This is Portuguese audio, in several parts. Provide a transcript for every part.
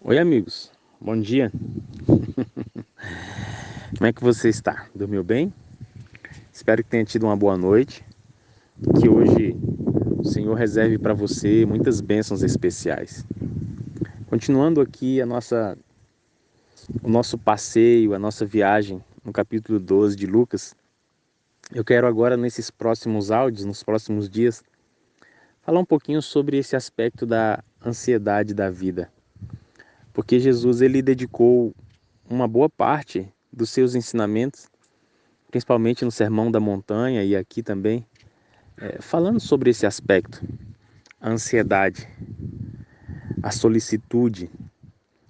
Oi, amigos. Bom dia. Como é que você está? Dormiu bem? Espero que tenha tido uma boa noite. Que hoje o Senhor reserve para você muitas bênçãos especiais. Continuando aqui o nosso passeio, a nossa viagem no capítulo 12 de Lucas, eu quero agora, nesses próximos áudios, nos próximos dias, falar um pouquinho sobre esse aspecto da ansiedade da vida. Porque Jesus ele dedicou uma boa parte dos seus ensinamentos, principalmente no Sermão da Montanha e aqui também, falando sobre esse aspecto, a ansiedade, a solicitude,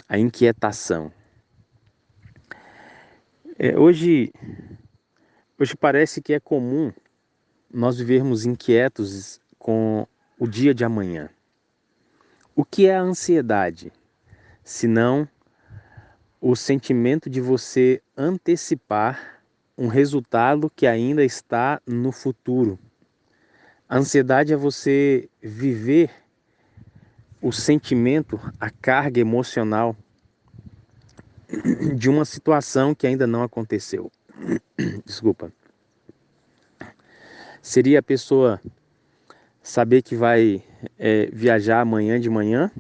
a inquietação. Hoje parece que é comum nós vivermos inquietos com o dia de amanhã. O que é a ansiedade? Senão o sentimento de você antecipar um resultado que ainda está no futuro. A ansiedade é você viver o sentimento, a carga emocional de uma situação que ainda não aconteceu. Desculpa. Seria a pessoa saber que vai viajar amanhã de manhã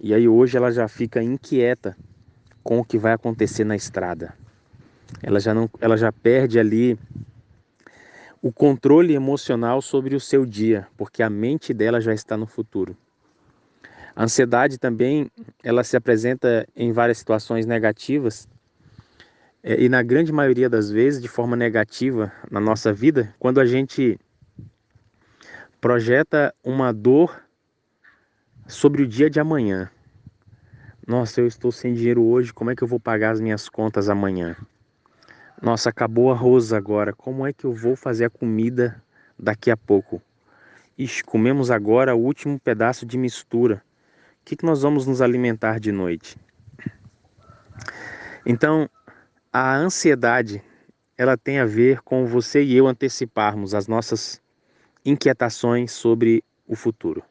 e aí hoje ela já fica inquieta com o que vai acontecer na estrada. Ela já perde ali o controle emocional sobre o seu dia, porque a mente dela já está no futuro. A ansiedade também, ela se apresenta em várias situações negativas, e na grande maioria das vezes de forma negativa na nossa vida, quando a gente projeta uma dor sobre o dia de amanhã. Nossa, eu estou sem dinheiro hoje, como é que eu vou pagar as minhas contas amanhã? Nossa, acabou o arroz agora, como é que eu vou fazer a comida daqui a pouco? Ixi, comemos agora o último pedaço de mistura. O que nós vamos nos alimentar de noite? Então, a ansiedade, ela tem a ver com você e eu anteciparmos as nossas inquietações sobre o futuro.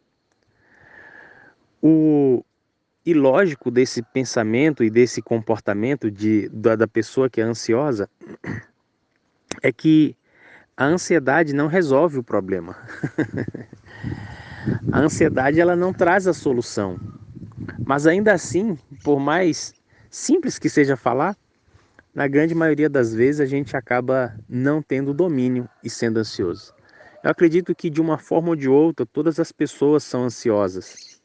O ilógico desse pensamento e desse comportamento da pessoa que é ansiosa é que a ansiedade não resolve o problema. A ansiedade ela não traz a solução. Mas ainda assim, por mais simples que seja falar, na grande maioria das vezes a gente acaba não tendo domínio e sendo ansioso. Eu acredito que de uma forma ou de outra todas as pessoas são ansiosas.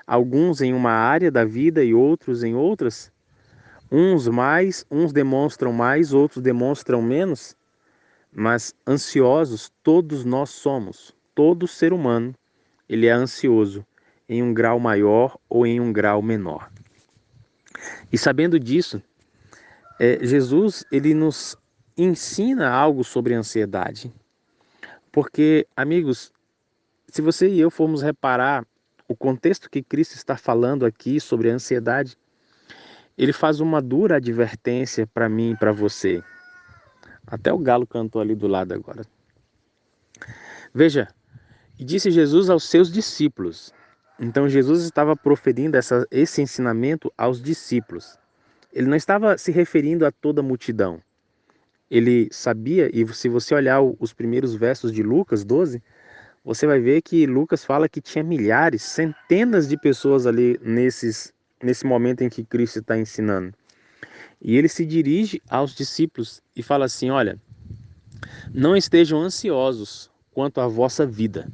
Alguns em uma área da vida e outros em outras. Uns mais, uns demonstram mais, outros demonstram menos. Mas ansiosos todos nós somos. Todo ser humano, ele é ansioso em um grau maior ou em um grau menor. E sabendo disso, Jesus ele nos ensina algo sobre a ansiedade. Porque, amigos, se você e eu formos reparar o contexto que Cristo está falando aqui sobre a ansiedade, ele faz uma dura advertência para mim e para você. Até o galo cantou ali do lado agora. Veja, e disse Jesus aos seus discípulos. Então Jesus estava proferindo esse ensinamento aos discípulos. Ele não estava se referindo a toda a multidão. Ele sabia, e se você olhar os primeiros versos de Lucas 12, você vai ver que Lucas fala que tinha milhares, centenas de pessoas ali nesse momento em que Cristo está ensinando. E ele se dirige aos discípulos e fala assim: olha, não estejam ansiosos quanto à vossa vida,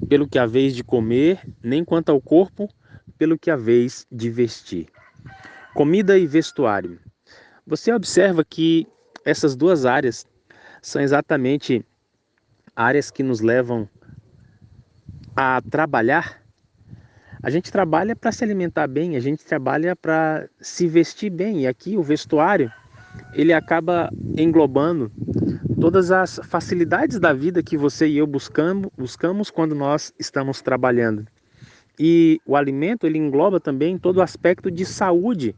pelo que haveis de comer, nem quanto ao corpo, pelo que haveis de vestir. Comida e vestuário. Você observa que essas duas áreas são exatamente áreas que nos levam a trabalhar. A gente trabalha para se alimentar bem, a gente trabalha para se vestir bem. E aqui o vestuário, ele acaba englobando todas as facilidades da vida que você e eu buscamos quando nós estamos trabalhando. E o alimento, ele engloba também todo o aspecto de saúde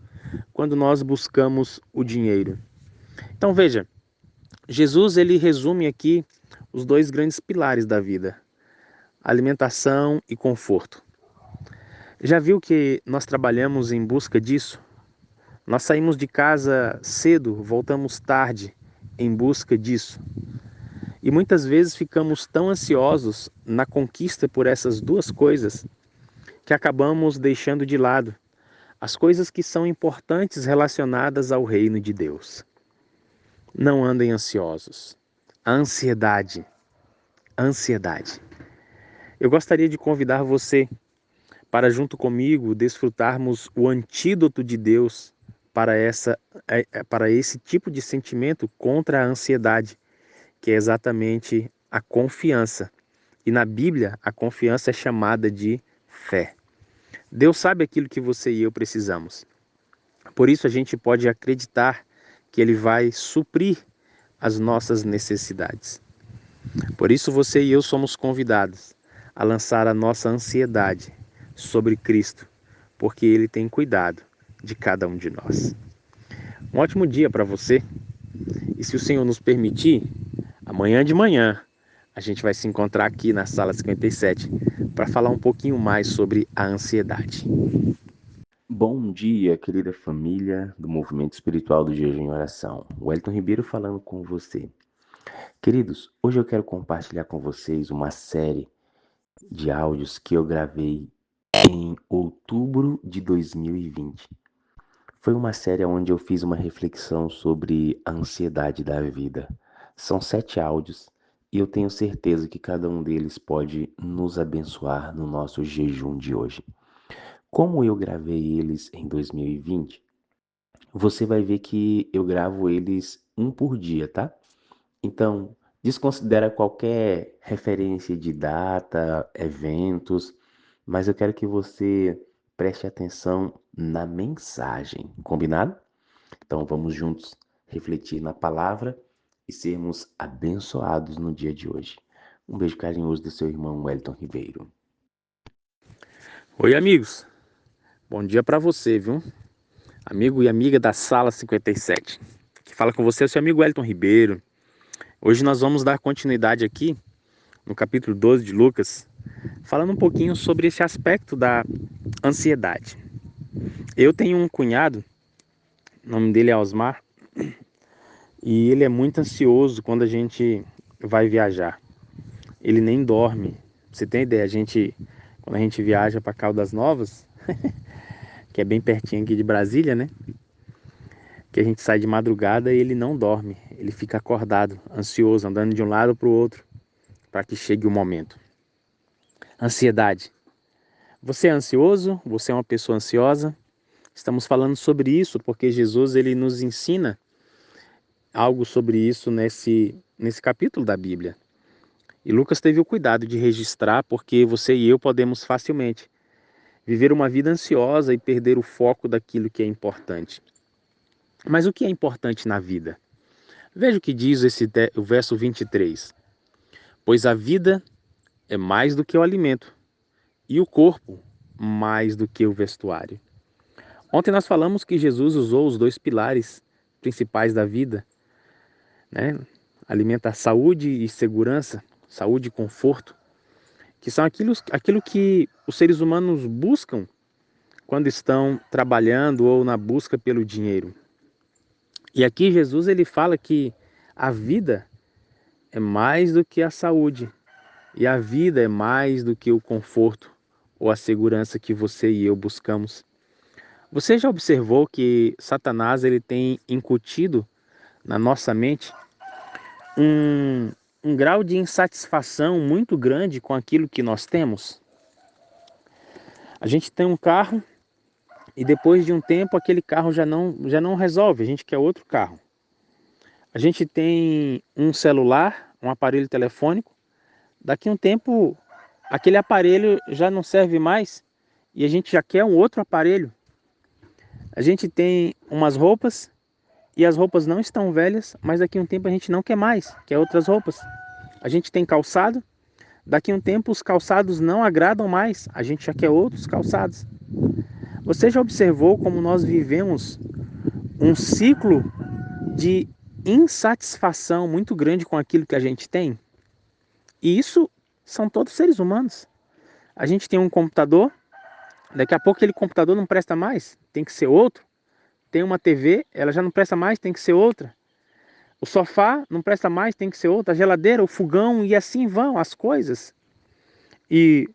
quando nós buscamos o dinheiro. Então veja, Jesus ele resume aqui os dois grandes pilares da vida: alimentação e conforto. Já viu que nós trabalhamos em busca disso? Nós saímos de casa cedo, voltamos tarde em busca disso. E muitas vezes ficamos tão ansiosos na conquista por essas duas coisas que acabamos deixando de lado as coisas que são importantes relacionadas ao reino de Deus. Não andem ansiosos. A ansiedade. A ansiedade. Eu gostaria de convidar você para, junto comigo, desfrutarmos o antídoto de Deus para esse tipo de sentimento contra a ansiedade, que é exatamente a confiança. E na Bíblia, a confiança é chamada de fé. Deus sabe aquilo que você e eu precisamos. Por isso a gente pode acreditar que Ele vai suprir as nossas necessidades. Por isso você e eu somos convidados a lançar a nossa ansiedade sobre Cristo, porque Ele tem cuidado de cada um de nós. Um ótimo dia para você, e se o Senhor nos permitir, amanhã de manhã a gente vai se encontrar aqui na Sala 57 para falar um pouquinho mais sobre a ansiedade. Bom dia, querida família do Movimento Espiritual do Jejum e Oração. Wellington Ribeiro falando com você. Queridos, hoje eu quero compartilhar com vocês uma série de áudios que eu gravei em outubro de 2020. Foi uma série onde eu fiz uma reflexão sobre a ansiedade da vida. São 7 áudios e eu tenho certeza que cada um deles pode nos abençoar no nosso jejum de hoje. Como eu gravei eles em 2020, você vai ver que eu gravo eles um por dia, tá? Então, desconsidera qualquer referência de data, eventos, mas eu quero que você preste atenção na mensagem, combinado? Então, vamos juntos refletir na palavra e sermos abençoados no dia de hoje. Um beijo carinhoso do seu irmão Wellington Ribeiro. Oi, amigos. Bom dia para você, viu? Amigo e amiga da Sala 57. Que fala com você é o seu amigo Wellington Ribeiro. Hoje nós vamos dar continuidade aqui no capítulo 12 de Lucas, falando um pouquinho sobre esse aspecto da ansiedade. Eu tenho um cunhado, o nome dele é Osmar, e ele é muito ansioso quando a gente vai viajar. Ele nem dorme. Pra você tem ideia, quando a gente viaja para Caldas Novas, que é bem pertinho aqui de Brasília, né? Que a gente sai de madrugada e ele não dorme. Ele fica acordado, ansioso, andando de um lado para o outro, para que chegue o momento. Ansiedade. Você é ansioso? Você é uma pessoa ansiosa? Estamos falando sobre isso porque Jesus ele nos ensina algo sobre isso nesse capítulo da Bíblia. E Lucas teve o cuidado de registrar porque você e eu podemos facilmente viver uma vida ansiosa e perder o foco daquilo que é importante. Mas o que é importante na vida? Veja o que diz o verso 23. Pois a vida é mais do que o alimento, e o corpo mais do que o vestuário. Ontem nós falamos que Jesus usou os dois pilares principais da vida, né? Alimenta saúde e segurança, saúde e conforto, que são aquilo que os seres humanos buscam quando estão trabalhando ou na busca pelo dinheiro. E aqui Jesus ele fala que a vida é mais do que a saúde, e a vida é mais do que o conforto ou a segurança que você e eu buscamos. Você já observou que Satanás ele tem incutido na nossa mente um grau de insatisfação muito grande com aquilo que nós temos? A gente tem um carro e depois de um tempo aquele carro já não resolve, a gente quer outro carro. A gente tem um celular, um aparelho telefônico, daqui a um tempo aquele aparelho já não serve mais e a gente já quer um outro aparelho. A gente tem umas roupas e as roupas não estão velhas, mas daqui a um tempo a gente não quer mais, quer outras roupas. A gente tem calçado, daqui a um tempo os calçados não agradam mais, a gente já quer outros calçados. Você já observou como nós vivemos um ciclo de insatisfação muito grande com aquilo que a gente tem? E isso são todos seres humanos. A gente tem um computador, Daqui a pouco aquele computador não presta mais, tem que ser outro. Tem uma TV, ela já não presta mais, tem que ser outra. O sofá não presta mais, tem que ser outra. A geladeira, o fogão e assim vão as coisas. E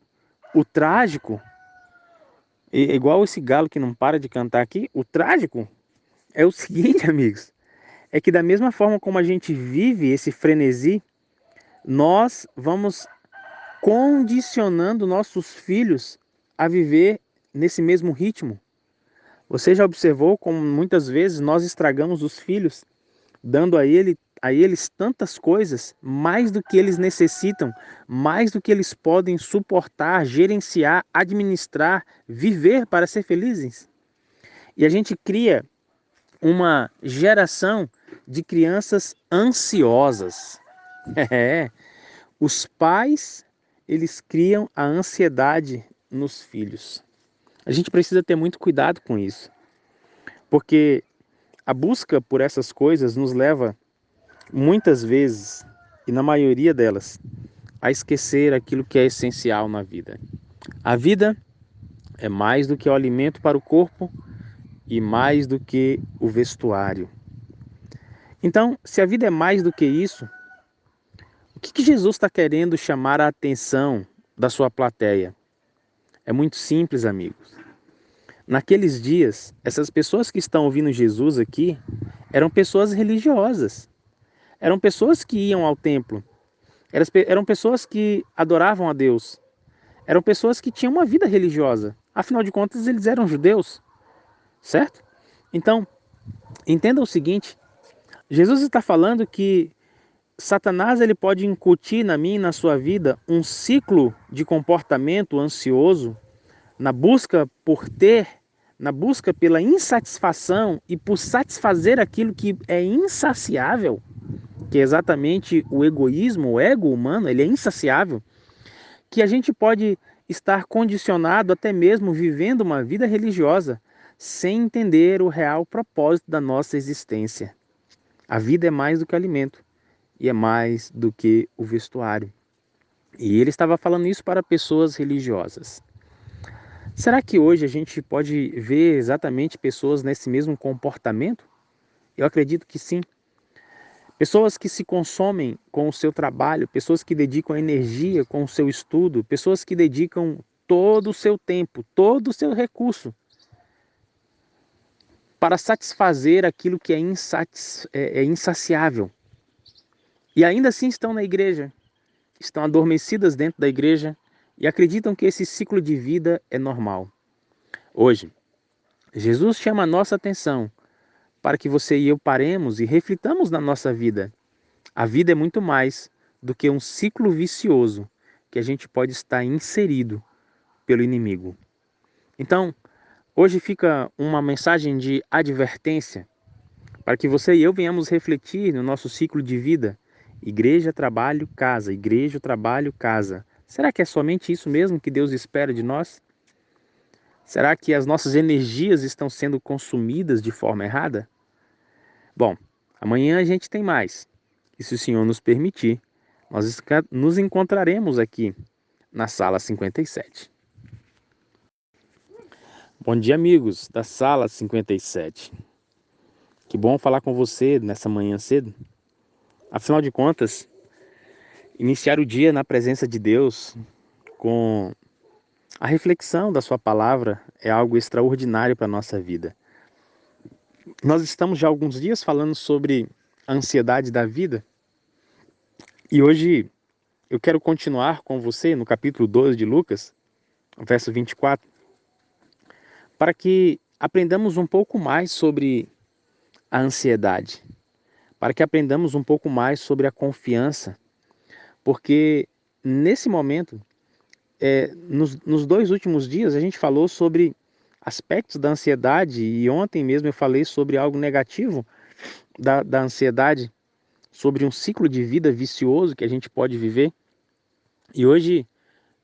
o trágico, igual esse galo que não para de cantar aqui, o trágico é o seguinte, amigos, é que da mesma forma como a gente vive esse frenesi, nós vamos condicionando nossos filhos a viver nesse mesmo ritmo. Você já observou como muitas vezes nós estragamos os filhos, dando a eles tantas coisas, mais do que eles necessitam, mais do que eles podem suportar, gerenciar, administrar, viver para ser felizes? E a gente cria uma geração de crianças ansiosas. É, os pais, eles criam a ansiedade nos filhos. A gente precisa ter muito cuidado com isso, porque a busca por essas coisas nos leva, muitas vezes, e na maioria delas, a esquecer aquilo que é essencial na vida. A vida é mais do que o alimento para o corpo e mais do que o vestuário. Então, se a vida é mais do que isso, o que Jesus está querendo chamar a atenção da sua plateia? É muito simples, amigos. Naqueles dias, essas pessoas que estão ouvindo Jesus aqui eram pessoas religiosas, eram pessoas que iam ao templo, eram pessoas que adoravam a Deus, eram pessoas que tinham uma vida religiosa. Afinal de contas, eles eram judeus, certo? Então, entenda o seguinte: Jesus está falando que Satanás ele pode incutir na minha e na sua vida um ciclo de comportamento ansioso, na busca por ter, na busca pela insatisfação e por satisfazer aquilo que é insaciável, que é exatamente o egoísmo, o ego humano, ele é insaciável, que a gente pode estar condicionado até mesmo vivendo uma vida religiosa sem entender o real propósito da nossa existência. A vida é mais do que alimento e é mais do que o vestuário. E ele estava falando isso para pessoas religiosas. Será que hoje a gente pode ver exatamente pessoas nesse mesmo comportamento? Eu acredito que sim. Pessoas que se consomem com o seu trabalho, pessoas que dedicam energia com o seu estudo, pessoas que dedicam todo o seu tempo, todo o seu recurso para satisfazer aquilo que é insaciável. E ainda assim estão na igreja, estão adormecidas dentro da igreja e acreditam que esse ciclo de vida é normal. Hoje, Jesus chama a nossa atenção para que você e eu paremos e reflitamos na nossa vida. A vida é muito mais do que um ciclo vicioso que a gente pode estar inserido pelo inimigo. Então, hoje fica uma mensagem de advertência para que você e eu venhamos refletir no nosso ciclo de vida. Igreja, trabalho, casa. Igreja, trabalho, casa. Será que é somente isso mesmo que Deus espera de nós? Será que as nossas energias estão sendo consumidas de forma errada? Bom, amanhã a gente tem mais. E se o Senhor nos permitir, nós nos encontraremos aqui na sala 57. Bom dia, amigos da sala 57. Que bom falar com você nessa manhã cedo. Afinal de contas, iniciar o dia na presença de Deus com a reflexão da sua palavra é algo extraordinário para a nossa vida. Nós estamos já há alguns dias falando sobre a ansiedade da vida e hoje eu quero continuar com você no capítulo 12 de Lucas, verso 24, para que aprendamos um pouco mais sobre a ansiedade, para que aprendamos um pouco mais sobre a confiança, porque nesse momento, nos 2 últimos dias, a gente falou sobre aspectos da ansiedade e ontem mesmo eu falei sobre algo negativo da ansiedade, sobre um ciclo de vida vicioso que a gente pode viver. E hoje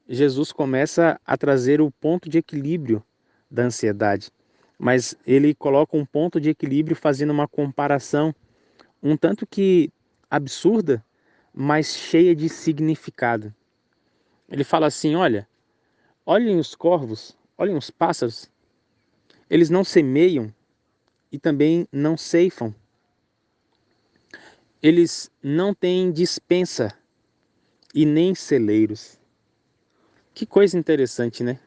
Jesus começa a trazer o ponto de equilíbrio da ansiedade, mas ele coloca um ponto de equilíbrio fazendo uma comparação um tanto que absurda, mas cheia de significado. Ele fala assim: olhem os corvos, Olhem os pássaros, eles não semeiam e também não ceifam. Eles não têm despensa e nem celeiros. Que coisa interessante, né?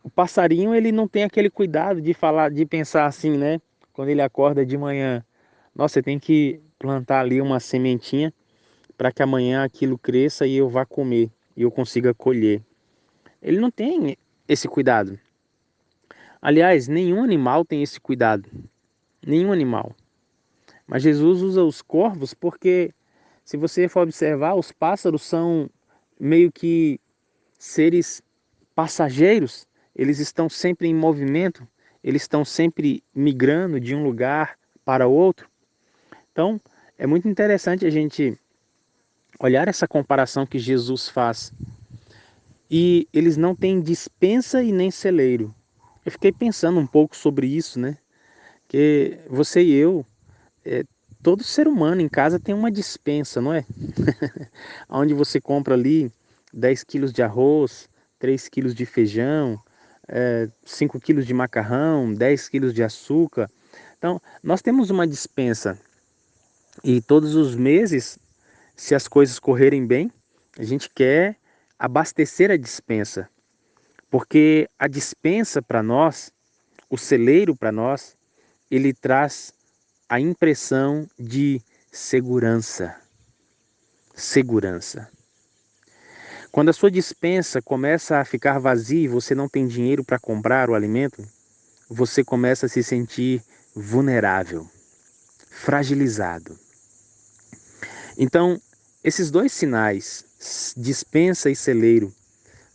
O passarinho, ele não tem aquele cuidado de falar, de pensar assim, né? Quando ele acorda de manhã, nossa, você tem que plantar ali uma sementinha para que amanhã aquilo cresça e eu vá comer e eu consiga colher. Ele não tem esse cuidado. Aliás, nenhum animal tem esse cuidado. Nenhum animal. Mas Jesus usa os corvos porque, se você for observar, os pássaros são meio que seres passageiros. Eles estão sempre em movimento, eles estão sempre migrando de um lugar para outro. Então, é muito interessante a gente olhar essa comparação que Jesus faz. E eles não têm despensa e nem celeiro. Eu fiquei pensando um pouco sobre isso, né? Que você e eu, é, todo ser humano em casa tem uma despensa, não é? Onde você compra ali 10 quilos de arroz, 3 quilos de feijão, 5 quilos de macarrão, 10 quilos de açúcar. Então, nós temos uma despensa e todos os meses, se as coisas correrem bem, a gente quer abastecer a despensa. Porque a despensa para nós, o celeiro para nós, ele traz a impressão de segurança. Segurança. Quando a sua despensa começa a ficar vazia e você não tem dinheiro para comprar o alimento, você começa a se sentir vulnerável, fragilizado. Então, esses dois sinais, despensa e celeiro,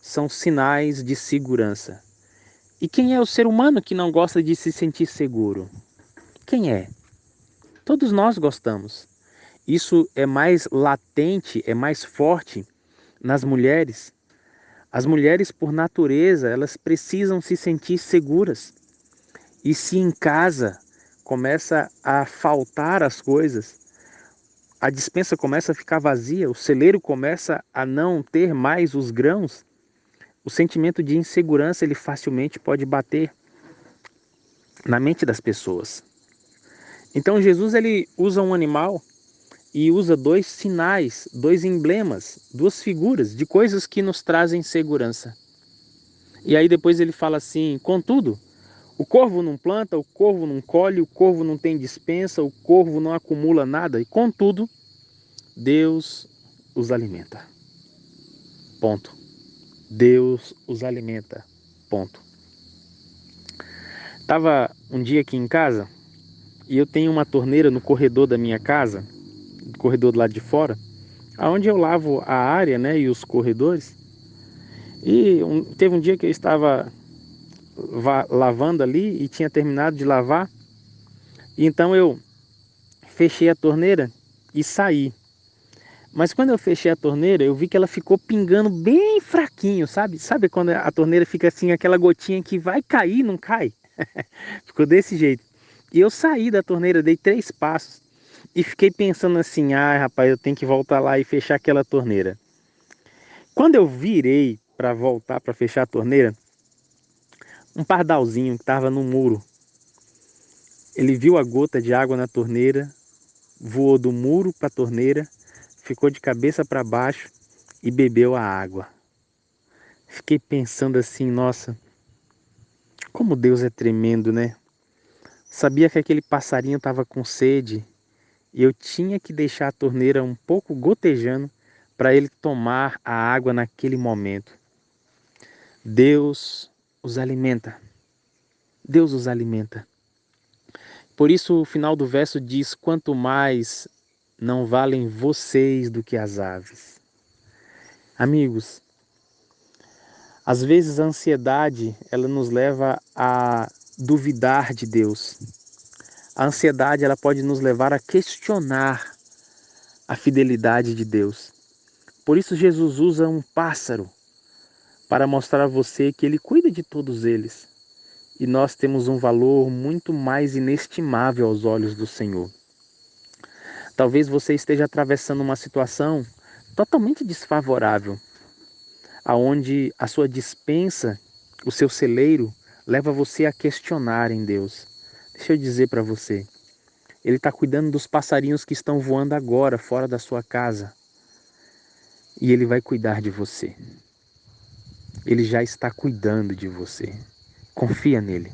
são sinais de segurança. E quem é o ser humano que não gosta de se sentir seguro? Quem é? Todos nós gostamos. Isso é mais latente, é mais forte nas mulheres. As mulheres, por natureza, elas precisam se sentir seguras. E se em casa começa a faltar as coisas, a despensa começa a ficar vazia, o celeiro começa a não ter mais os grãos, o sentimento de insegurança ele facilmente pode bater na mente das pessoas. Então Jesus ele usa um animal e usa dois sinais, dois emblemas, duas figuras de coisas que nos trazem segurança. E aí depois ele fala assim: contudo, o corvo não planta, o corvo não colhe, o corvo não tem despensa, o corvo não acumula nada, e contudo, Deus os alimenta. Ponto. Deus os alimenta. Ponto. Tava um dia aqui em casa e eu tenho uma torneira no corredor da minha casa, no corredor do lado de fora, aonde eu lavo a área, né, e os corredores. E teve um dia que eu estava lavando ali e tinha terminado de lavar. E então eu fechei a torneira e saí. Mas quando eu fechei a torneira, eu vi que ela ficou pingando bem fraquinho, sabe? Sabe quando a torneira fica assim, aquela gotinha que vai cair, não cai? Ficou desse jeito. E eu saí da torneira, dei 3 passos e fiquei pensando assim: ai, rapaz, eu tenho que voltar lá e fechar aquela torneira. Quando eu virei para voltar para fechar a torneira, um pardalzinho que estava no muro, ele viu a gota de água na torneira, voou do muro para a torneira, ficou de cabeça para baixo e bebeu a água. Fiquei pensando assim: nossa, como Deus é tremendo, né? Sabia que aquele passarinho estava com sede e eu tinha que deixar a torneira um pouco gotejando para ele tomar a água naquele momento. Deus os alimenta. Deus os alimenta. Por isso o final do verso diz: quanto mais não valem vocês do que as aves. Amigos, às vezes a ansiedade ela nos leva a duvidar de Deus. A ansiedade ela pode nos levar a questionar a fidelidade de Deus. Por isso Jesus usa um pássaro para mostrar a você que ele cuida de todos eles. E nós temos um valor muito mais inestimável aos olhos do Senhor. Talvez você esteja atravessando uma situação totalmente desfavorável, aonde a sua despensa o seu celeiro leva você a questionar em Deus. Deixa eu dizer para você, Ele está cuidando dos passarinhos que estão voando agora fora da sua casa. E Ele vai cuidar de você. Ele já está cuidando de você. Confia nele.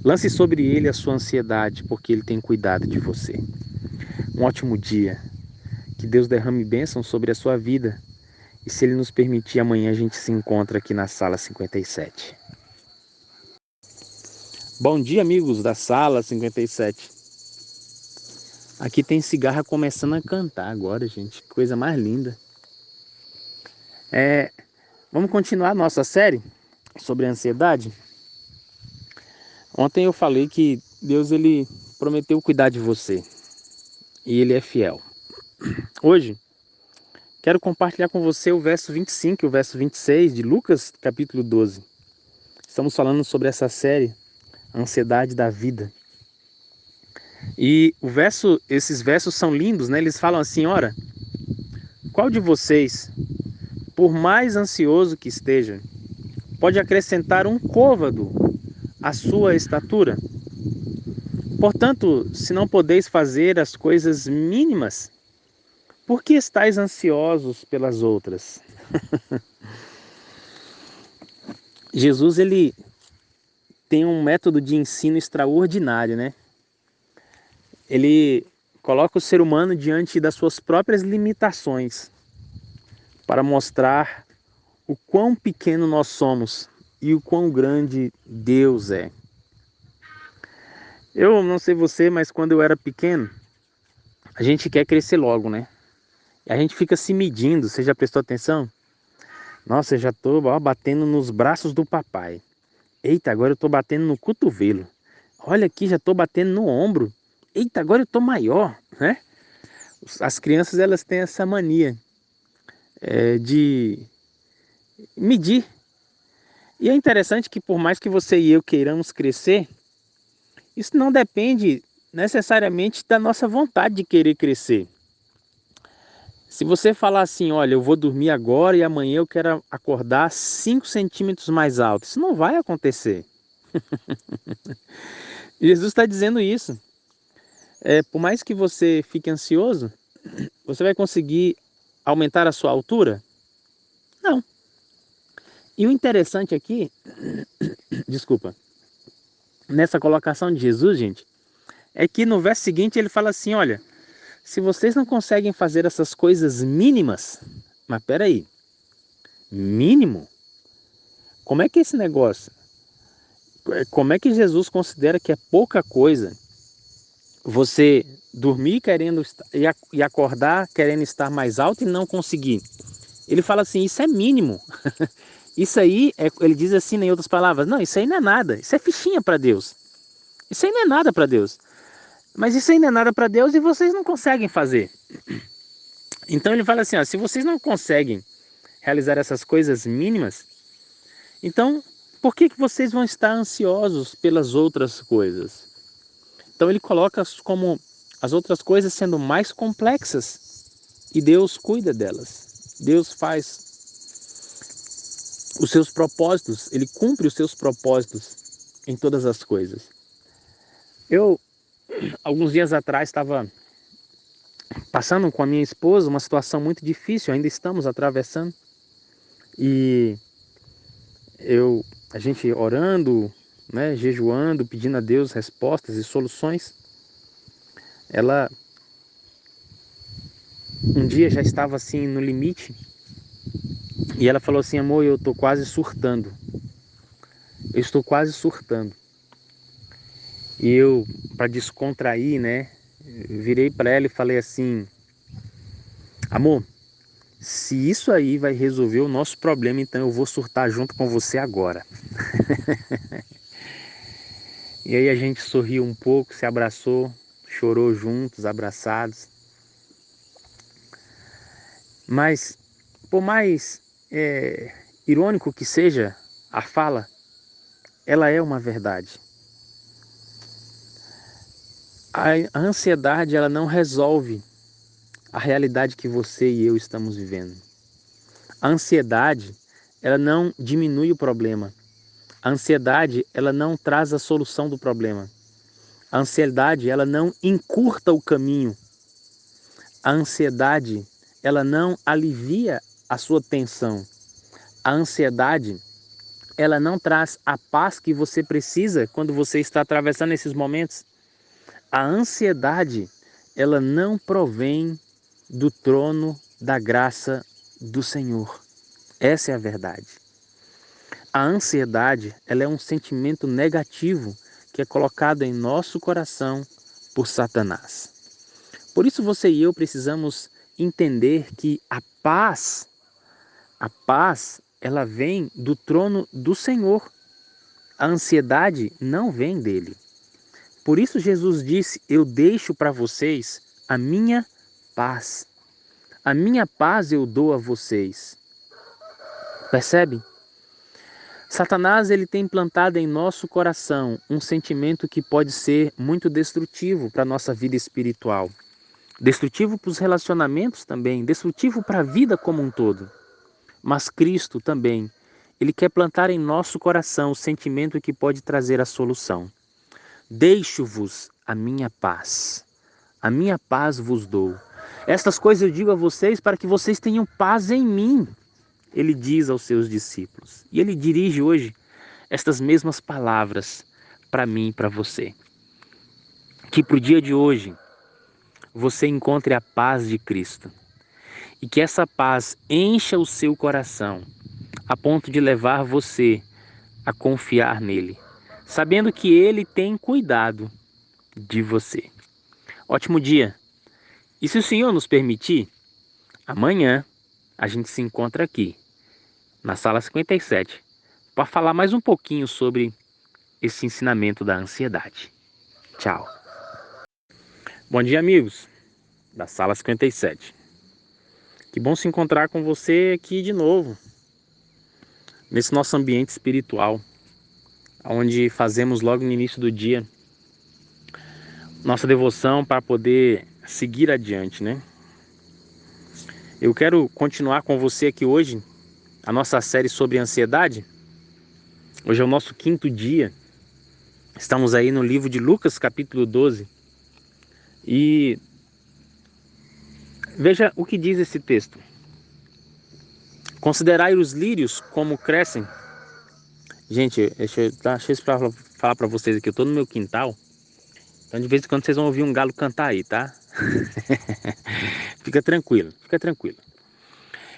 Lance sobre Ele a sua ansiedade, porque Ele tem cuidado de você. Um ótimo dia. Que Deus derrame bênção sobre a sua vida. E se Ele nos permitir, amanhã a gente se encontra aqui na sala 57. Bom dia, amigos da sala 57. Aqui tem cigarra começando a cantar agora, gente. Que coisa mais linda. Vamos continuar a nossa série sobre a ansiedade. Ontem eu falei que Deus ele prometeu cuidar de você. E Ele é fiel. Hoje, quero compartilhar com você o verso 25 e o verso 26 de Lucas, capítulo 12. Estamos falando sobre essa série, a ansiedade da vida. E esses versos são lindos, né? Eles falam assim, ora, qual de vocês, por mais ansioso que esteja, pode acrescentar um côvado à sua estatura? Portanto, se não podeis fazer as coisas mínimas, por que estáis ansiosos pelas outras? Jesus, ele tem um método de ensino extraordinário, né? Ele coloca o ser humano diante das suas próprias limitações para mostrar o quão pequeno nós somos e o quão grande Deus é. Eu não sei você, mas quando eu era pequeno, a gente quer crescer logo, né? E a gente fica se medindo, você já prestou atenção? Nossa, eu já tô batendo nos braços do papai. Eita, agora eu tô batendo no cotovelo. Olha aqui, já tô batendo no ombro. Eita, agora eu tô maior, né? As crianças, elas têm essa mania de medir. E é interessante que por mais que você e eu queiramos crescer, isso não depende necessariamente da nossa vontade de querer crescer. Se você falar assim, olha, eu vou dormir agora e amanhã eu quero acordar 5 centímetros mais alto, isso não vai acontecer. Jesus está dizendo isso. Por mais que você fique ansioso, você vai conseguir aumentar a sua altura? Não. E o interessante aqui, desculpa, nessa colocação de Jesus, gente, é que no verso seguinte ele fala assim, olha, se vocês não conseguem fazer essas coisas mínimas, mas peraí, mínimo? Como é que é esse negócio? Como é que Jesus considera que é pouca coisa você dormir querendo e acordar querendo estar mais alto e não conseguir? Ele fala assim, isso é mínimo. Isso aí, ele diz assim em outras palavras, não, isso aí não é nada, isso é fichinha para Deus. Isso aí não é nada para Deus. Mas isso aí não é nada para Deus e vocês não conseguem fazer. Então ele fala assim, ó, se vocês não conseguem realizar essas coisas mínimas, então por que vocês vão estar ansiosos pelas outras coisas? Então ele coloca como as outras coisas sendo mais complexas e Deus cuida delas. Deus faz os seus propósitos, Ele cumpre os seus propósitos em todas as coisas. Eu, alguns dias atrás, estava passando com a minha esposa uma situação muito difícil, ainda estamos atravessando, e a gente orando, né, jejuando, pedindo a Deus respostas e soluções. Ela um dia já estava assim no limite, e ela falou assim, amor, eu estou quase surtando. Eu estou quase surtando. E eu, para descontrair, né, virei para ela e falei assim, amor, se isso aí vai resolver o nosso problema, então eu vou surtar junto com você agora. E aí a gente sorriu um pouco, se abraçou, chorou juntos, abraçados. Mas, por mais irônico que seja a fala, ela é uma verdade. A ansiedade, ela não resolve a realidade que você e eu estamos vivendo. A ansiedade, ela não diminui o problema, A ansiedade, ela não traz a solução do problema. A ansiedade, ela não encurta o caminho. A ansiedade, ela não alivia a sua tensão. A ansiedade, ela não traz a paz que você precisa quando você está atravessando esses momentos. A ansiedade, ela não provém do trono da graça do Senhor. Essa é a verdade. A ansiedade, ela é um sentimento negativo que é colocado em nosso coração por Satanás. Por isso você e eu precisamos entender que a paz, ela vem do trono do Senhor. A ansiedade não vem dele. Por isso Jesus disse: eu deixo para vocês a minha paz. A minha paz eu dou a vocês. Percebe? Satanás, ele tem implantado em nosso coração um sentimento que pode ser muito destrutivo para a nossa vida espiritual. Destrutivo para os relacionamentos também, destrutivo para a vida como um todo. Mas Cristo também, ele quer plantar em nosso coração o sentimento que pode trazer a solução. Deixo-vos a minha paz vos dou. Estas coisas eu digo a vocês para que vocês tenham paz em mim, ele diz aos seus discípulos. E ele dirige hoje estas mesmas palavras para mim e para você. Que para o dia de hoje você encontre a paz de Cristo e que essa paz encha o seu coração a ponto de levar você a confiar nele, sabendo que ele tem cuidado de você. Ótimo dia! E se o Senhor nos permitir, amanhã a gente se encontra aqui, na sala 57, para falar mais um pouquinho sobre esse ensinamento da ansiedade. Tchau! Bom dia, amigos da sala 57. Que bom se encontrar com você aqui de novo, nesse nosso ambiente espiritual, onde fazemos logo no início do dia nossa devoção para poder seguir adiante, né? Eu quero continuar com você aqui hoje a nossa série sobre ansiedade. Hoje é o nosso 5º dia. Estamos aí no livro de Lucas, capítulo 12. E veja o que diz esse texto. Considerai os lírios como crescem. Gente, deixa eu falar para vocês aqui. Eu estou no meu quintal. Então de vez em quando vocês vão ouvir um galo cantar aí, tá? Fica tranquilo, fica tranquilo.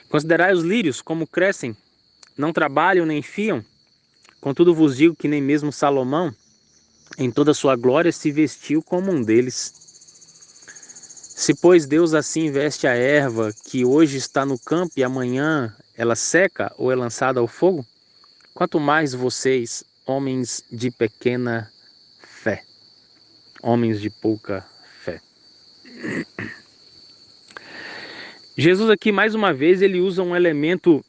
Considerai os lírios como crescem. Não trabalham nem fiam. Contudo vos digo que nem mesmo Salomão, em toda a sua glória, se vestiu como um deles. Se, pois, Deus assim veste a erva que hoje está no campo e amanhã ela seca ou é lançada ao fogo, quanto mais vocês, homens de pequena fé, homens de pouca fé. Jesus aqui, mais uma vez, ele usa um elemento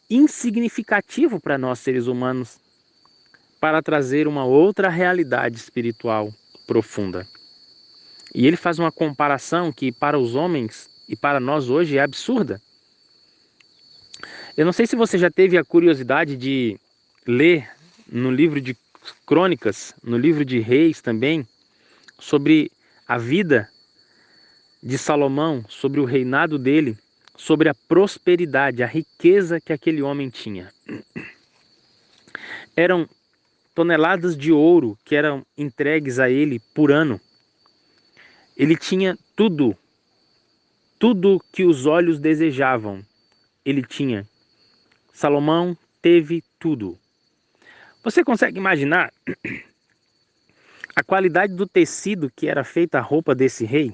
insignificativo para nós seres humanos, para trazer uma outra realidade espiritual profunda. E ele faz uma comparação que para os homens e para nós hoje é absurda. Eu não sei se você já teve a curiosidade de ler no livro de Crônicas, no livro de Reis também, sobre a vida de Salomão, sobre o reinado dele, sobre a prosperidade, a riqueza que aquele homem tinha. Eram toneladas de ouro que eram entregues a ele por ano. Ele tinha tudo que os olhos desejavam, ele tinha. Salomão teve tudo. Você consegue imaginar a qualidade do tecido que era feita a roupa desse rei?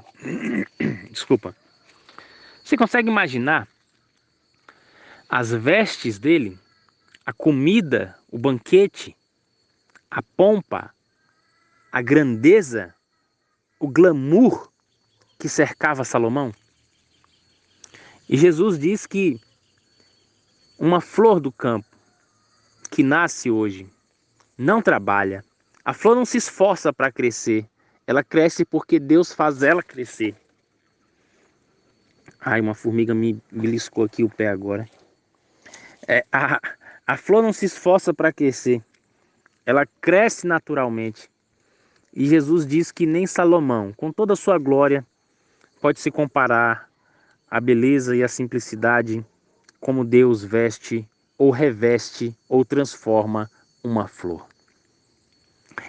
Desculpa. Você consegue imaginar as vestes dele, a comida, o banquete, a pompa, a grandeza, o glamour que cercava Salomão? E Jesus diz que uma flor do campo que nasce hoje não trabalha. A flor não se esforça para crescer. Ela cresce porque Deus faz ela crescer. Ai, uma formiga me beliscou aqui o pé agora. A flor não se esforça para crescer. ela cresce naturalmente. E Jesus diz que nem Salomão, com toda a sua glória, pode se comparar à beleza e à simplicidade como Deus veste, ou reveste, ou transforma uma flor.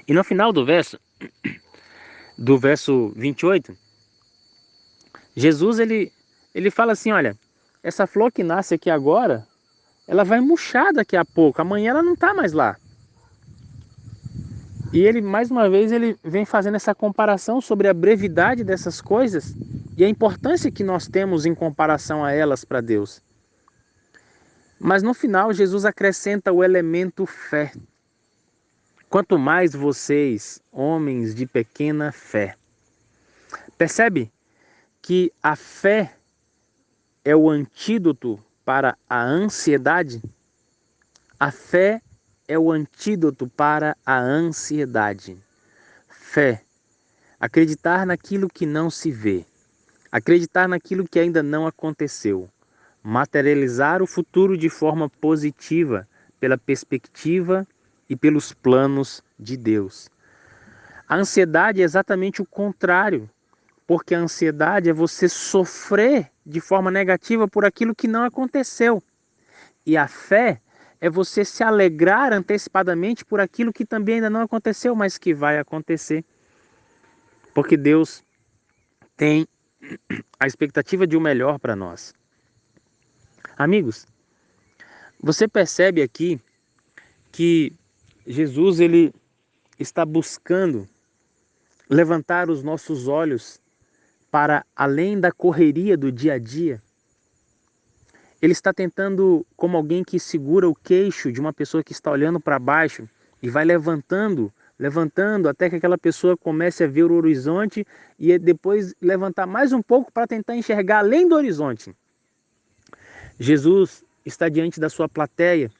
E no final do verso 28, Jesus ele fala assim, olha, essa flor que nasce aqui agora, ela vai murchar daqui a pouco, amanhã ela não está mais lá. E ele, mais uma vez, ele vem fazendo essa comparação sobre a brevidade dessas coisas e a importância que nós temos em comparação a elas para Deus. Mas no final, Jesus acrescenta o elemento fé. Quanto mais vocês, homens de pequena fé. Percebe que a fé é o antídoto para a ansiedade? A fé é o antídoto para a ansiedade. Fé. Acreditar naquilo que não se vê. Acreditar naquilo que ainda não aconteceu. Materializar o futuro de forma positiva, pela perspectiva e pelos planos de Deus. A ansiedade é exatamente o contrário, porque a ansiedade é você sofrer de forma negativa por aquilo que não aconteceu. E a fé é você se alegrar antecipadamente por aquilo que também ainda não aconteceu, mas que vai acontecer. Porque Deus tem a expectativa de o melhor para nós. Amigos, você percebe aqui que Jesus ele está buscando levantar os nossos olhos para além da correria do dia a dia. Ele está tentando, como alguém que segura o queixo de uma pessoa que está olhando para baixo e vai levantando até que aquela pessoa comece a ver o horizonte e depois levantar mais um pouco para tentar enxergar além do horizonte. Jesus está diante da sua plateia.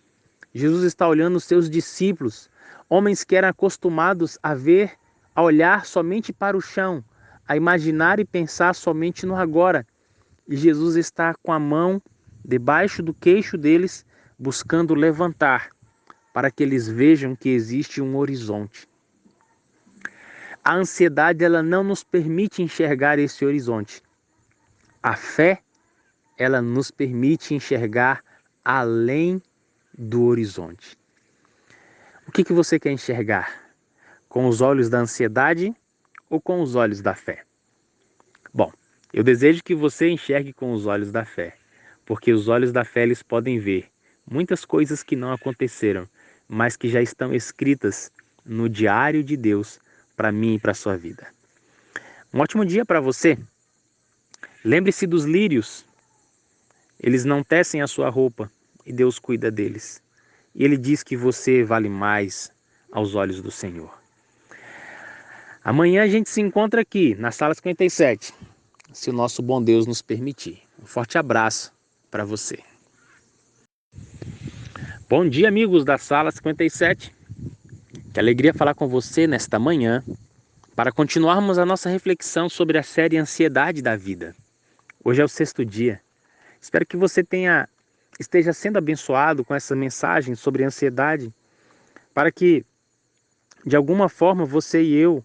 Jesus está olhando os seus discípulos, homens que eram acostumados a olhar somente para o chão, a imaginar e pensar somente no agora. E Jesus está com a mão debaixo do queixo deles, buscando levantar, para que eles vejam que existe um horizonte. A ansiedade ela não nos permite enxergar esse horizonte. A fé ela nos permite enxergar além do horizonte. O que você quer enxergar? Com os olhos da ansiedade ou com os olhos da fé? Bom, eu desejo que você enxergue com os olhos da fé, porque os olhos da fé eles podem ver muitas coisas que não aconteceram, mas que já estão escritas no diário de Deus para mim e para a sua vida. Um ótimo dia para você. Lembre-se dos lírios. Eles não tecem a sua roupa e Deus cuida deles. E Ele diz que você vale mais aos olhos do Senhor. Amanhã a gente se encontra aqui na Sala 57, se o nosso bom Deus nos permitir. Um forte abraço para você. Bom dia, amigos da Sala 57. Que alegria falar com você nesta manhã para continuarmos a nossa reflexão sobre a série Ansiedade da Vida. Hoje é o 6º dia. Espero que você esteja sendo abençoado com essa mensagem sobre ansiedade, para que, de alguma forma, você e eu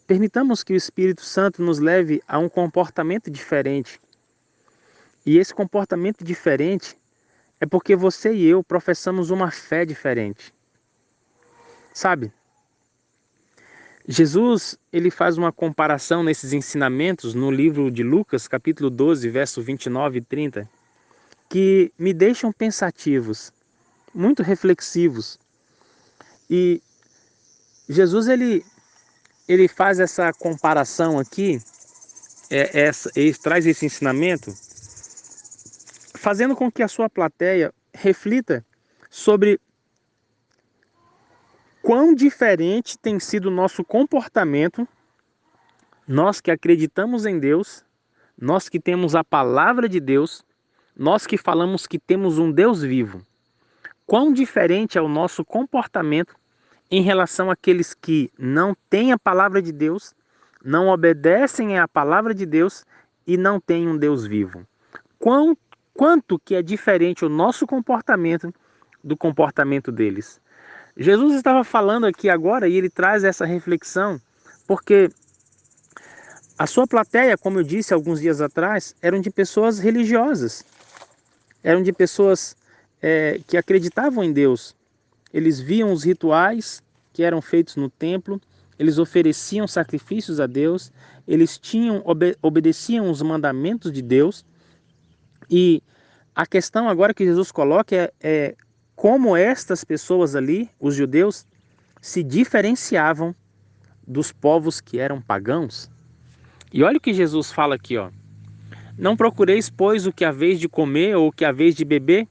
permitamos que o Espírito Santo nos leve a um comportamento diferente. E esse comportamento diferente é porque você e eu professamos uma fé diferente. Sabe? Jesus, ele faz uma comparação nesses ensinamentos no livro de Lucas, capítulo 12, verso 29 e 30, que me deixam pensativos, muito reflexivos. E Jesus, ele faz essa comparação aqui, ele traz esse ensinamento, fazendo com que a sua plateia reflita sobre quão diferente tem sido o nosso comportamento, nós que acreditamos em Deus, nós que temos a palavra de Deus, nós que falamos que temos um Deus vivo. Quão diferente é o nosso comportamento em relação àqueles que não têm a palavra de Deus, não obedecem à palavra de Deus e não têm um Deus vivo. Quanto que é diferente o nosso comportamento do comportamento deles. Jesus estava falando aqui agora e ele traz essa reflexão, porque a sua plateia, como eu disse alguns dias atrás, eram de pessoas religiosas, eram de pessoas que acreditavam em Deus. Eles viam os rituais que eram feitos no templo, eles ofereciam sacrifícios a Deus, eles obedeciam os mandamentos de Deus. E a questão agora que Jesus coloca é como estas pessoas ali, os judeus, se diferenciavam dos povos que eram pagãos. E olha o que Jesus fala aqui, ó. Não procureis, pois, o que haveis de comer ou o que haveis de beber,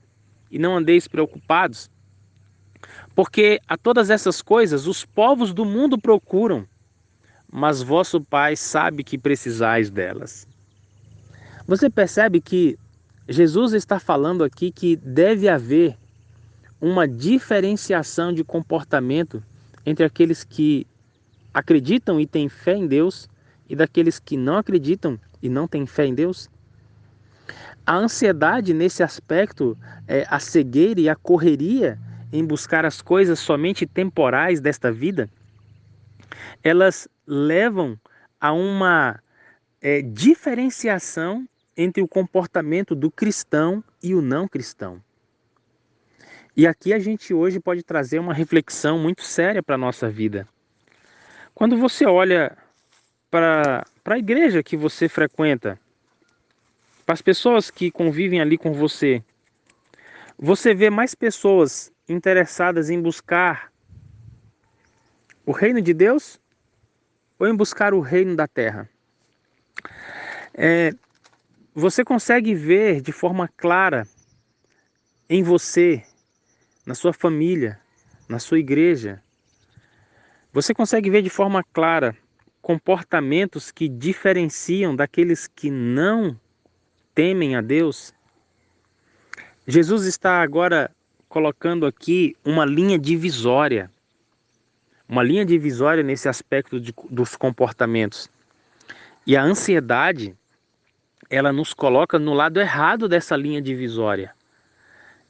e não andeis preocupados, porque a todas essas coisas os povos do mundo procuram, mas vosso Pai sabe que precisais delas. Você percebe que Jesus está falando aqui que deve haver uma diferenciação de comportamento entre aqueles que acreditam e têm fé em Deus e daqueles que não acreditam e não têm fé em Deus? A ansiedade nesse aspecto, a cegueira e a correria em buscar as coisas somente temporais desta vida, elas levam a uma diferenciação entre o comportamento do cristão e o não cristão. E aqui a gente hoje pode trazer uma reflexão muito séria para a nossa vida. Quando você olha para a igreja que você frequenta, para as pessoas que convivem ali com você, você vê mais pessoas interessadas em buscar o reino de Deus ou em buscar o reino da terra? Você consegue ver de forma clara em você, na sua família, na sua igreja, você consegue ver de forma clara comportamentos que diferenciam daqueles que não temem a Deus? Jesus está agora colocando aqui uma linha divisória nesse aspecto dos comportamentos. E a ansiedade, ela nos coloca no lado errado dessa linha divisória.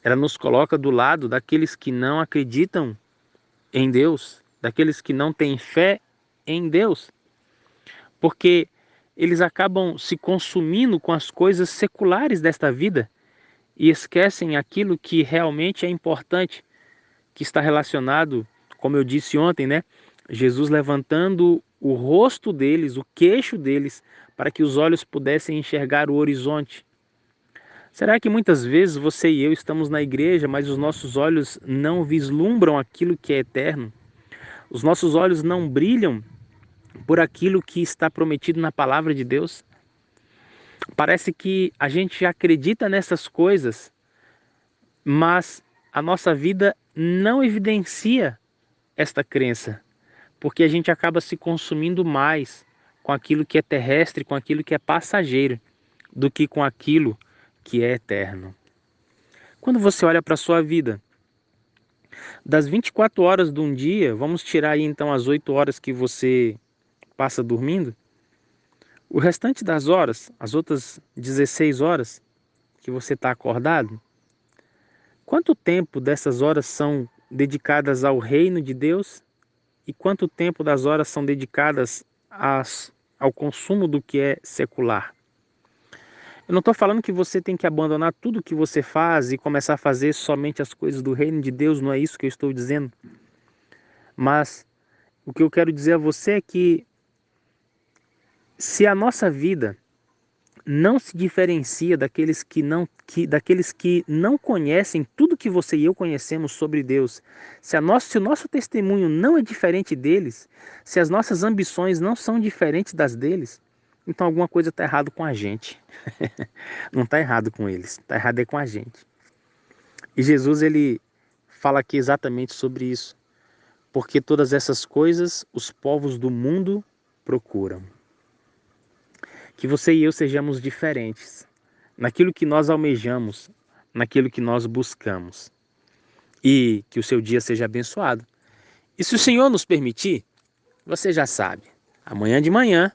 Ela nos coloca do lado daqueles que não acreditam em Deus, daqueles que não têm fé em Deus, porque eles acabam se consumindo com as coisas seculares desta vida e esquecem aquilo que realmente é importante, que está relacionado, como eu disse ontem, né? Jesus levantando o rosto deles, o queixo deles, para que os olhos pudessem enxergar o horizonte. Será que muitas vezes você e eu estamos na igreja, mas os nossos olhos não vislumbram aquilo que é eterno? Os nossos olhos não brilham por aquilo que está prometido na palavra de Deus? Parece que a gente acredita nessas coisas, mas a nossa vida não evidencia esta crença, porque a gente acaba se consumindo mais com aquilo que é terrestre, com aquilo que é passageiro, do que com aquilo que é eterno. Quando você olha para a sua vida, das 24 horas de um dia, vamos tirar aí então as 8 horas que você passa dormindo, o restante das horas, as outras 16 horas que você está acordado, quanto tempo dessas horas são dedicadas ao reino de Deus e quanto tempo das horas são dedicadas ao consumo do que é secular? Eu não estou falando que você tem que abandonar tudo que você faz e começar a fazer somente as coisas do reino de Deus, não é isso que eu estou dizendo. Mas o que eu quero dizer a você é que se a nossa vida não se diferencia daqueles que não conhecem tudo que você e eu conhecemos sobre Deus, se o nosso testemunho não é diferente deles, se as nossas ambições não são diferentes das deles, então alguma coisa está errado com a gente. Não está errado com eles, está errado é com a gente. E Jesus ele fala aqui exatamente sobre isso, porque todas essas coisas os povos do mundo procuram. Que você e eu sejamos diferentes naquilo que nós almejamos, naquilo que nós buscamos. E que o seu dia seja abençoado. E se o Senhor nos permitir, você já sabe, amanhã de manhã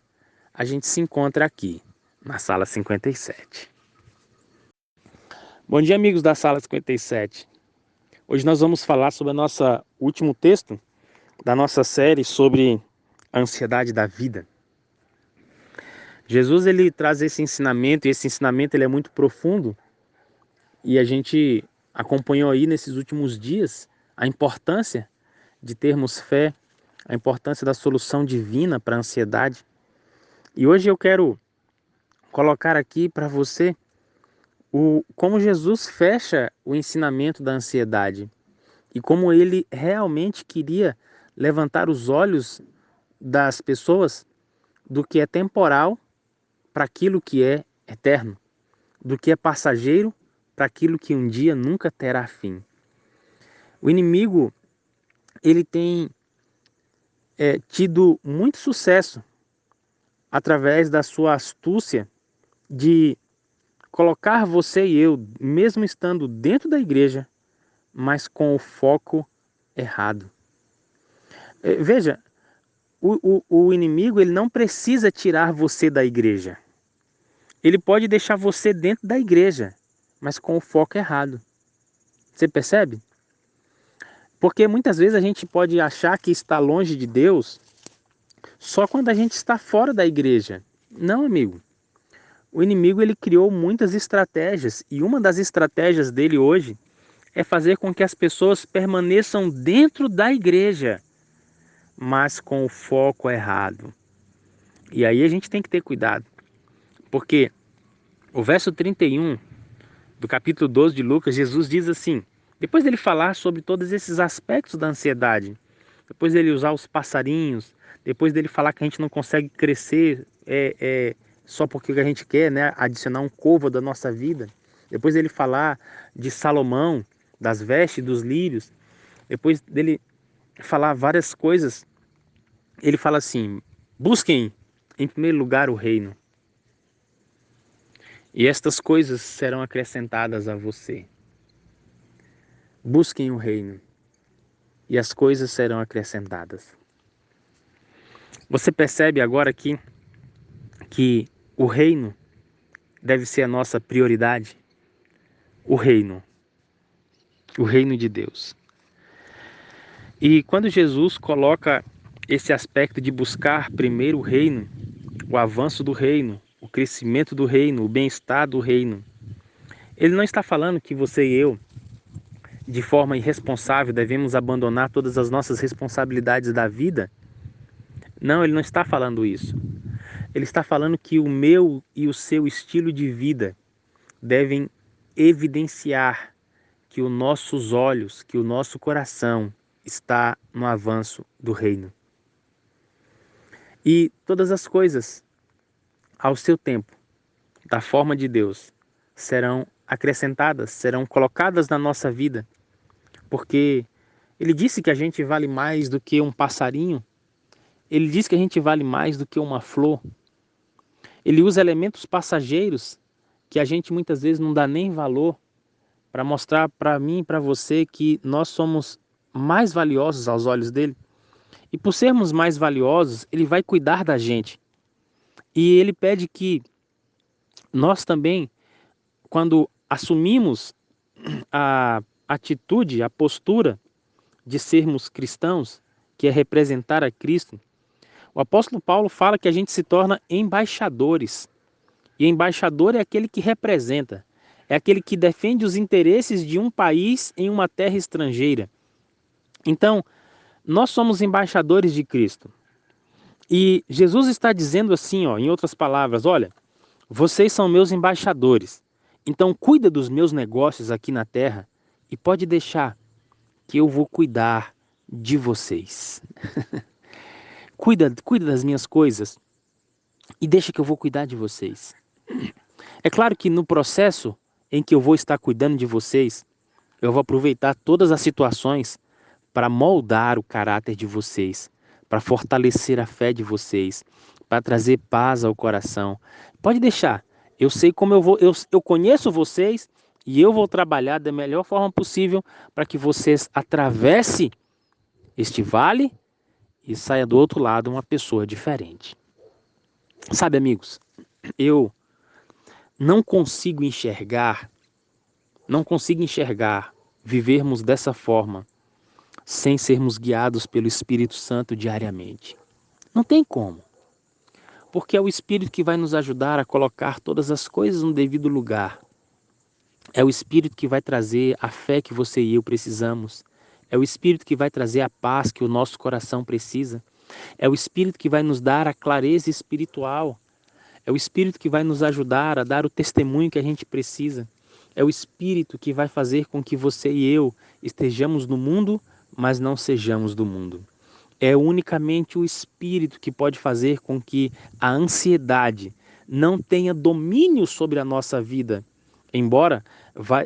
a gente se encontra aqui na sala 57. Bom dia, amigos da sala 57. Hoje nós vamos falar sobre o nosso último texto da nossa série sobre a ansiedade da vida. Jesus ele traz esse ensinamento, e esse ensinamento ele é muito profundo, e a gente acompanhou aí nesses últimos dias a importância de termos fé, a importância da solução divina para a ansiedade. E hoje eu quero colocar aqui para você como Jesus fecha o ensinamento da ansiedade e como ele realmente queria levantar os olhos das pessoas do que é temporal para aquilo que é eterno, do que é passageiro para aquilo que um dia nunca terá fim. O inimigo ele tem tido muito sucesso através da sua astúcia de colocar você e eu, mesmo estando dentro da igreja, mas com o foco errado. Veja, o inimigo ele não precisa tirar você da igreja. Ele pode deixar você dentro da igreja, mas com o foco errado. Você percebe? Porque muitas vezes a gente pode achar que está longe de Deus só quando a gente está fora da igreja. Não, amigo. O inimigo ele criou muitas estratégias e uma das estratégias dele hoje é fazer com que as pessoas permaneçam dentro da igreja, mas com o foco errado. E aí a gente tem que ter cuidado, porque o verso 31 do capítulo 12 de Lucas, Jesus diz assim, depois dele falar sobre todos esses aspectos da ansiedade, depois dele usar os passarinhos, depois dele falar que a gente não consegue crescer só porque a gente quer, né, adicionar um côvado da nossa vida, depois dele falar de Salomão, das vestes, dos lírios, depois dele falar várias coisas, ele fala assim, busquem em primeiro lugar o reino, e estas coisas serão acrescentadas a você. Busquem o reino, e as coisas serão acrescentadas. Você percebe agora aqui que o reino deve ser a nossa prioridade? O reino de Deus. E quando Jesus coloca esse aspecto de buscar primeiro o reino, o avanço do reino, o crescimento do reino, o bem-estar do reino, ele não está falando que você e eu, de forma irresponsável, devemos abandonar todas as nossas responsabilidades da vida. Não, ele não está falando isso. Ele está falando que o meu e o seu estilo de vida devem evidenciar que os nossos olhos, que o nosso coração está no avanço do reino. E todas as coisas, ao seu tempo, da forma de Deus, serão acrescentadas, serão colocadas na nossa vida, porque Ele disse que a gente vale mais do que um passarinho, Ele disse que a gente vale mais do que uma flor. Ele usa elementos passageiros que a gente muitas vezes não dá nem valor, para mostrar para mim e para você que nós somos mais valiosos aos olhos dele. E por sermos mais valiosos, ele vai cuidar da gente. E ele pede que nós também, quando assumimos a atitude, a postura de sermos cristãos, que é representar a Cristo, o apóstolo Paulo fala que a gente se torna embaixadores. E embaixador é aquele que representa, é aquele que defende os interesses de um país em uma terra estrangeira. Então, nós somos embaixadores de Cristo. E Jesus está dizendo assim, em outras palavras, olha, vocês são meus embaixadores. Então, cuida dos meus negócios aqui na terra e pode deixar que eu vou cuidar de vocês. Cuida das minhas coisas e deixa que eu vou cuidar de vocês. É claro que no processo em que eu vou estar cuidando de vocês, eu vou aproveitar todas as situações para moldar o caráter de vocês, para fortalecer a fé de vocês, para trazer paz ao coração. Pode deixar, eu sei como eu conheço vocês e eu vou trabalhar da melhor forma possível para que vocês atravessem este vale e saia do outro lado uma pessoa diferente. Sabe, amigos, eu não consigo enxergar vivermos dessa forma, sem sermos guiados pelo Espírito Santo diariamente. Não tem como. Porque é o Espírito que vai nos ajudar a colocar todas as coisas no devido lugar. É o Espírito que vai trazer a fé que você e eu precisamos. É o Espírito que vai trazer a paz que o nosso coração precisa. É o Espírito que vai nos dar a clareza espiritual. É o Espírito que vai nos ajudar a dar o testemunho que a gente precisa. É o Espírito que vai fazer com que você e eu estejamos no mundo, mas não sejamos do mundo. É unicamente o Espírito que pode fazer com que a ansiedade não tenha domínio sobre a nossa vida. Embora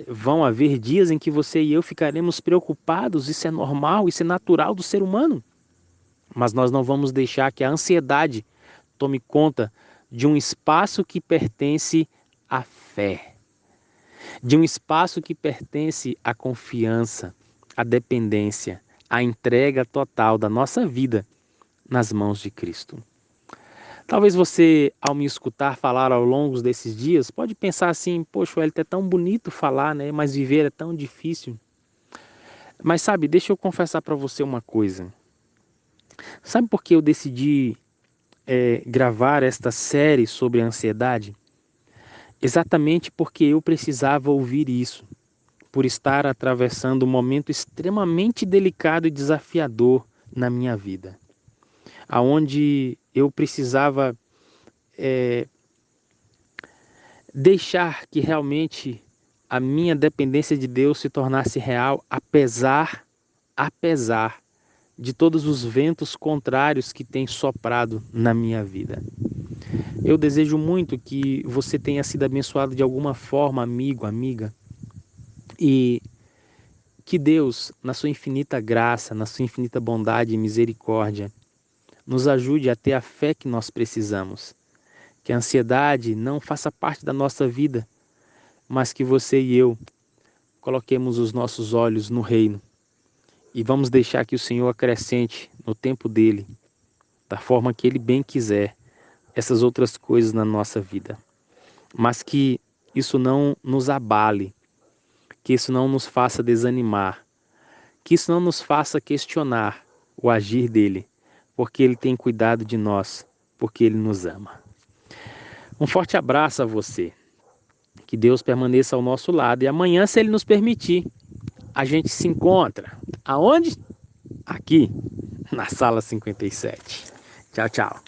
vão haver dias em que você e eu ficaremos preocupados, isso é normal, isso é natural do ser humano. Mas nós não vamos deixar que a ansiedade tome conta de um espaço que pertence à fé, de um espaço que pertence à confiança, à dependência, à entrega total da nossa vida nas mãos de Cristo. Talvez você, ao me escutar falar ao longo desses dias, pode pensar assim, poxa, Wellington, é tão bonito falar, né? Mas viver é tão difícil. Mas sabe, deixa eu confessar para você uma coisa. Sabe por que eu decidi gravar esta série sobre a ansiedade? Exatamente porque eu precisava ouvir isso, por estar atravessando um momento extremamente delicado e desafiador na minha vida, aonde eu precisava deixar que realmente a minha dependência de Deus se tornasse real, apesar de todos os ventos contrários que têm soprado na minha vida. Eu desejo muito que você tenha sido abençoado de alguma forma, amigo, amiga, e que Deus, na sua infinita graça, na sua infinita bondade e misericórdia, nos ajude a ter a fé que nós precisamos. Que a ansiedade não faça parte da nossa vida, mas que você e eu coloquemos os nossos olhos no reino e vamos deixar que o Senhor acrescente no tempo dele, da forma que ele bem quiser, essas outras coisas na nossa vida. Mas que isso não nos abale, que isso não nos faça desanimar, que isso não nos faça questionar o agir dele, porque ele tem cuidado de nós, porque ele nos ama. Um forte abraço a você. Que Deus permaneça ao nosso lado. E amanhã, se Ele nos permitir, a gente se encontra. Aonde? Aqui, na sala 57. Tchau, tchau.